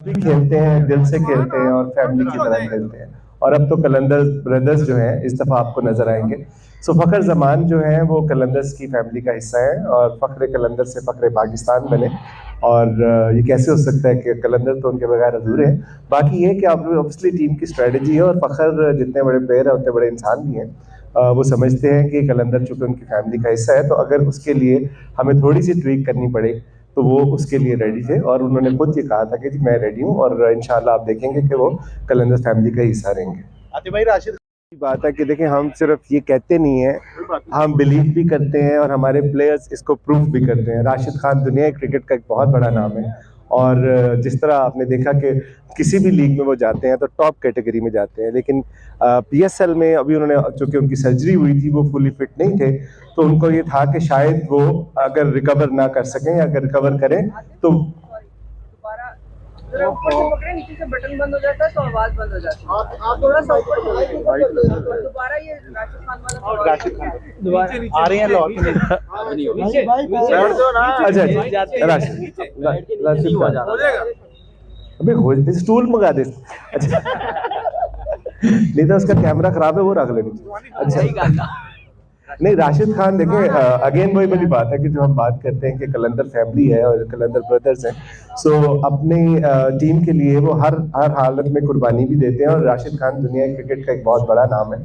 भी खेलते हैं, दिल से खेलते हैं और फैमिली की तरह खेलते हैं। और अब तो कलंदर ब्रदर्स जो हैं इस दफ़ा आपको नज़र आएंगे। सो फ़खर ज़मान जो है वो कलंदर्स की फैमिली का हिस्सा है और फ़ख्र कलंदर से फ़ख्र पाकिस्तान बने। और ये कैसे हो सकता है कि कलंदर तो उनके बगैर अधूरे हैं। बाकी ये कि ऑब्वियसली टीम की स्ट्रेटजी है और फ़ख्र जितने बड़े प्लेयर हैं उतने बड़े इंसान भी हैं। वो समझते हैं कि कलंदर चूँकि उनकी फैमिली का हिस्सा है, तो अगर उसके लिए हमें थोड़ी सी ट्वीक करनी पड़े तो वो उसके लिए रेडी थे और उन्होंने खुद ये कहा था कि जी मैं रेडी हूँ और इंशाल्लाह आप देखेंगे कि वो कलंदर फैमिली का हिस्सा रहेंगे। आतिफ भाई, राशिद की बात है कि देखिए हम सिर्फ ये कहते नहीं हैं, हम बिलीव भी करते हैं और हमारे प्लेयर्स इसको प्रूफ भी करते हैं। राशिद खान दुनिया क्रिकेट का एक बहुत बड़ा नाम है और जिस तरह आपने देखा कि किसी भी लीग में वो जाते हैं तो टॉप कैटेगरी में जाते हैं, लेकिन PSL में अभी उन्होंने चूँकि उनकी सर्जरी हुई थी वो फुली फिट नहीं थे, तो उनको ये था कि शायद वो अगर रिकवर ना कर सकें या अगर रिकवर करें तो ऊपर से पकड़े, नीचे से बटन बंद हो जाता है तो आवाज बंद हो जाती है। आप थोड़ा सा ऊपर दोबारा ये राशिद खान वाला आ रहे हैं लॉक अबे स्टूल मंगा दे। अच्छा नहीं तो उसका कैमरा खराब है, वो रख लेना। अच्छा नहीं, राशिद खान देखें, अगेन वही वाली बात है कि जो हम बात करते हैं कि कलंदर फैमिली है और कलंदर ब्रदर्स हैं, सो अपनी टीम के लिए वो हर हालत में कुर्बानी भी देते हैं। और राशिद खान दुनिया क्रिकेट का एक बहुत बड़ा नाम है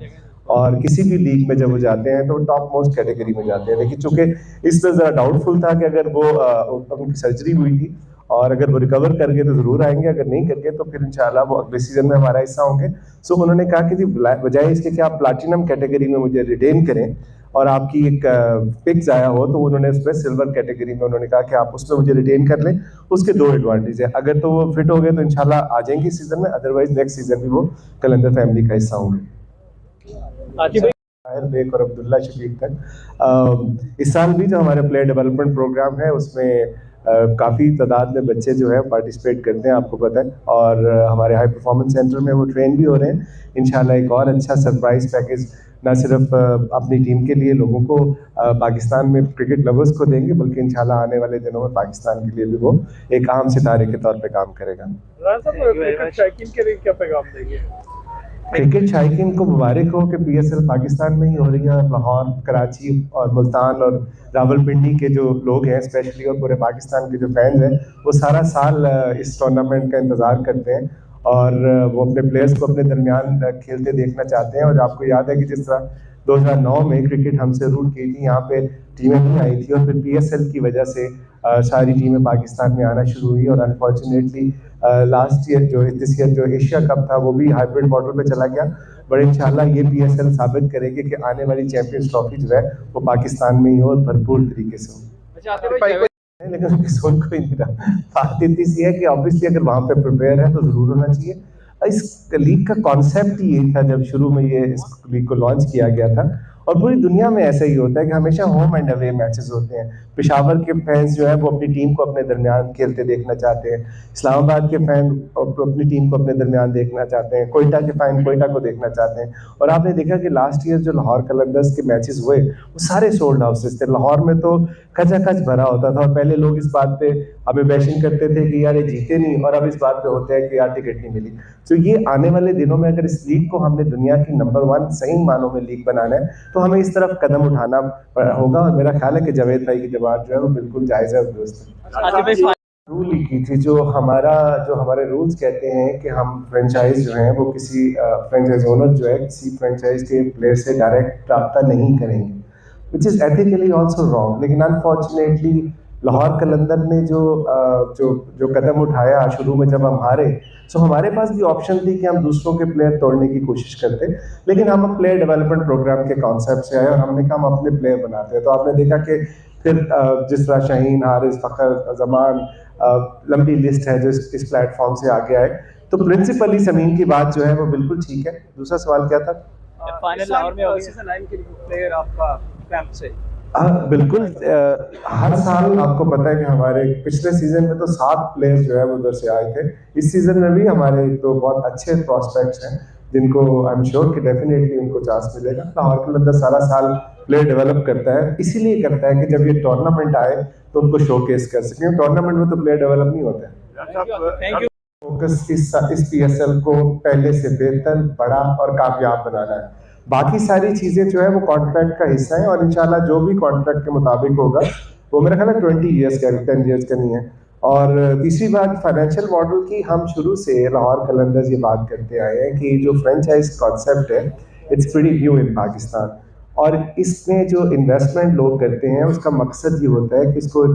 और किसी भी लीग में जब वो जाते हैं तो टॉप मोस्ट कैटेगरी में जाते हैं। लेकिन चूंकि इसमें ज़रा डाउटफुल था कि अगर वो उनकी सर्जरी हुई थी और अगर वो रिकवर कर गए तो ज़रूर आएंगे, अगर नहीं कर गए तो फिर इंशाल्लाह वो अगले सीजन में हमारा हिस्सा होंगे। सो उन्होंने कहा कि जी बजाय इसके कि आप प्लाटिनम कैटेगरी में मुझे रिटेन करें और आपकी एक पिक आया हो, तो उन्होंने उसमें सिल्वर कैटेगरी में उन्होंने कहा कि आप उसमें मुझे रिटेन कर लें। उसके दो एडवांटेज है, अगर तो वो फिट हो गए तो इंशाल्लाह आ जाएंगे इस सीजन में, अदरवाइज नेक्स्ट सीजन भी वो कलंदर फैमिली का हिस्सा होंगे। बेग और अब्दुल्ला शफीक तक इस साल भी जो हमारे प्लेयर डेवलपमेंट प्रोग्राम है उसमें काफ़ी तादाद में बच्चे जो है पार्टिसिपेट करते हैं, आपको पता है। और हमारे हाई परफॉर्मेंस सेंटर में वो ट्रेन भी हो रहे हैं। इंशाल्लाह एक और अच्छा सरप्राइज पैकेज ना सिर्फ अपनी टीम के लिए लोगों को पाकिस्तान में क्रिकेट लवर्स को देंगे, बल्कि इंशाल्लाह आने वाले दिनों में पाकिस्तान के लिए भी वो एक अहम सितारे के तौर पे काम करेगा। क्रिकेट शायकीन के लिए क्या पैगाम देंगे? क्रिकेट शायकीन को मुबारक हो कि PSL पाकिस्तान में ही हो रही है। लाहौर, कराची और मुल्तान और रावलपिंडी के जो लोग हैं स्पेशली और पूरे पाकिस्तान के जो फैंस हैं वो सारा साल इस टूर्नामेंट का इंतज़ार करते हैं और वो अपने प्लेयर्स को अपने दरमियान खेलते देखना चाहते हैं। और आपको याद है कि जिस तरह 2009 में क्रिकेट हमसे रूट की थी, यहाँ पे टीमें नहीं आई थी और फिर PSL की वजह से सारी टीमें पाकिस्तान में आना शुरू हुई और अनफॉर्चुनेटली लास्ट ईयर जो दिस ईयर जो एशिया कप था वो भी हाइब्रिड मॉडल पे चला गया। बट इंशाल्लाह ये PSL साबित करेगी कि आने वाली चैंपियंस ट्रॉफी जो है वो पाकिस्तान में ही हो और भरपूर तरीके से हो। लेकिन सुन कोई नहीं रहा। बात इतनी सी है कि ऑब्वियसली अगर वहाँ पे प्रिपेयर है तो ज़रूर होना चाहिए। इस लीग का कॉन्सेप्ट ही यही था जब शुरू में ये इस लीग को लॉन्च किया गया था और पूरी दुनिया में ऐसा ही होता है कि हमेशा होम एंड अवे मैचेस होते हैं। पेशावर के फैंस जो है वो अपनी टीम को अपने दरमियान खेलते देखना चाहते हैं, इस्लामाबाद के फैन अपनी टीम को अपने दरमियान देखना चाहते हैं, कोयटा के फैन कोयटा को देखना चाहते हैं। और आपने देखा कि लास्ट ईयर जो लाहौर कलंदर्स के मैचेस हुए वो सारे सोल्ड हाउसेस थे। लाहौर में तो खचाखच भरा होता था और पहले लोग इस बात पे हमें बैशिंग करते थे कि यार ये जीते नहीं, और अब इस बात पे होते हैं कि यार टिकट नहीं मिली। तो ये आने वाले दिनों में अगर इस लीग को हमने दुनिया की नंबर 1 सही मानों में लीग बनाना है तो हमें इस तरफ कदम उठाना होगा। और मेरा ख्याल है कि जावेद भाई की जवाब जो है वो बिल्कुल जायज़ है और दुरुस्त है। रूल की थी जो हमारे रूल्स कहते हैं कि हम फ्रेंचाइज जो है वो किसी फ्रेंचाइज ओनर जो है किसी फ्रेंचाइज के प्लेयर से डायरेक्ट रब्ता नहीं करेंगे, which is ethically also wrong. लेकिन अनफॉर्चुनेटली लाहौर कलंदर ने जो कदम उठाया शुरू में जब हम हारे, सो हमारे पास भी ऑप्शन थी कि हम दूसरों के प्लेयर तोड़ने की कोशिश करते, लेकिन हम प्लेयर डेवलपमेंट प्रोग्राम के कॉन्सेप्ट से आए और हमने कहा हम अपने प्लेयर बनाते हैं। तो आपने देखा कि फिर जिस तरह शाहीन, हारिस, फ़खर, ज़मान, लंबी लिस्ट है जो इस प्लेटफॉर्म से आगे आए। तो प्रिंसिपली समीन की बात जो है वो बिल्कुल ठीक है। दूसरा सवाल क्या था? फाइनल लाहौर में सीजन 9 के प्लेयर आपका कैंप से? बिल्कुल, हर साल आपको पता है कि हमारे पिछले सीजन में तो 7 प्लेयर्स जो है वो उधर से आए थे। इस सीजन में भी हमारे तो बहुत अच्छे प्रॉस्पेक्ट्स हैं जिनको आई एम श्योर कि डेफिनेटली उनको चांस मिलेगा। लाहौर कलंदर सारा साल प्लेयर डेवलप करता है, इसीलिए करता है कि जब ये टूर्नामेंट आए तो उनको शोकेस कर सकें। टूर्नामेंट में तो प्लेयर डेवलप नहीं होता है। Thank you. फोकस इस PSL को पहले से बेहतर, बड़ा और कामयाब बनाना है। बाकी सारी चीज़ें जो है वो कॉन्ट्रैक्ट का हिस्सा है और इंशाल्लाह जो भी कॉन्ट्रैक्ट के मुताबिक होगा वो मेरा ख्याल है 20 ईयर्स का, 10 ईयर्स का नहीं है। और तीसरी बात फाइनेंशियल मॉडल की, हम शुरू से लाहौर कलंदर्स ये बात करते आए हैं कि जो फ्रेंचाइज कॉन्सेप्ट है it's pretty new in Pakistan, और इसमें जो इन्वेस्टमेंट लोग करते हैं उसका मकसद ये होता है कि इसको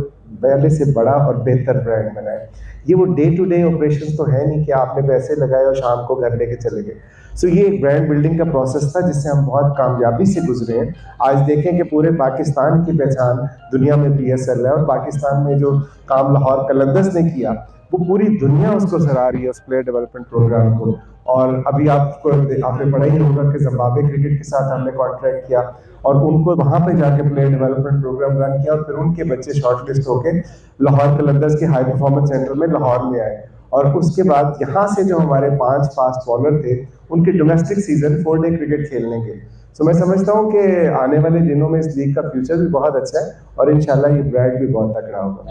पहले से बड़ा और बेहतर ब्रांड बनाए। ये वो डे टू डे ऑपरेशन तो है नहीं कि आपने पैसे लगाए और शाम को घर लेके चले गए। सो ये एक ब्रांड बिल्डिंग का प्रोसेस था जिससे हम बहुत कामयाबी से गुजरे हैं। आज देखें कि पूरे पाकिस्तान की पहचान दुनिया में PSL है, और पाकिस्तान में जो काम लाहौर कलंदर्स ने किया वो पूरी दुनिया उसको सराह रही है, उस प्लेयर डेवलपमेंट प्रोग्राम को। और अभी आपने पढ़ा ही होगा कि जिम्बाब्वे क्रिकेट के साथ हमने कॉन्ट्रैक्ट किया और उनको वहाँ पे जाके प्लेयर डेवलपमेंट प्रोग्राम रन किया, और फिर उनके बच्चे शॉर्टलिस्ट होके लाहौर कलंदर्स के हाई परफॉर्मेंस सेंटर में लाहौर में आए। और उसके बाद यहाँ से जो हमारे 5 फास्ट बॉलर थे उनके डोमेस्टिक सीजन 4 डे क्रिकेट खेलने के। सो मैं समझता हूँ कि आने वाले दिनों में इस लीग का फ्यूचर भी बहुत अच्छा है और इंशाल्लाह ये ब्रांड भी बहुत तगड़ा होगा।